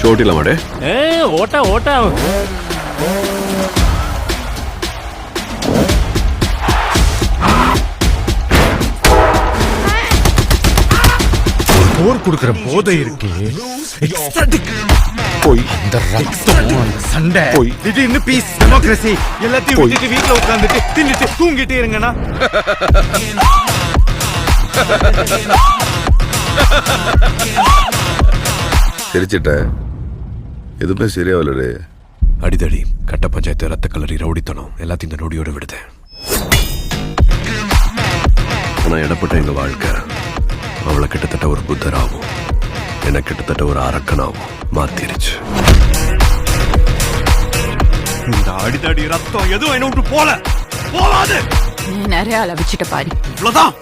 ஷோட்டில மாடே ஓட்டா ஓட்டா போர் கொடுக்கிற போதை இருக்கு. போய் அந்த ரத்தம், அந்த சண்டை, போய். திடீர்னு பீஸ், டெமோக்ரஸி எல்லாத்தையும் விட்டுட்டு வீட்டுல உட்கார்ந்துட்டு தின்னுட்டு தூங்கிட்டே இருங்கண்ணா. சிரிச்சிட்ட எதுவுமே சரியாவில்லடே. அடிதடி, கட்ட பஞ்சாயத்து, ரத்த கலரி, ரவுடித்தனம் எல்லாத்தையும் இந்த நொடியோட விடுதேன். ஆனா இடப்பட்ட எங்க வாழ்க்கை அவளை கிட்டத்தட்ட ஒரு புத்தராகும், என்ன கிட்டத்தட்ட ஒரு அரக்கனாகும் மாத்திருச்சு. இந்த அடிதடி ரத்தம் எதுவும் என்ன விட்டு போல போவாது. நிறைய அளவிச்சிட்ட பாரு. இவ்வளவுதான்.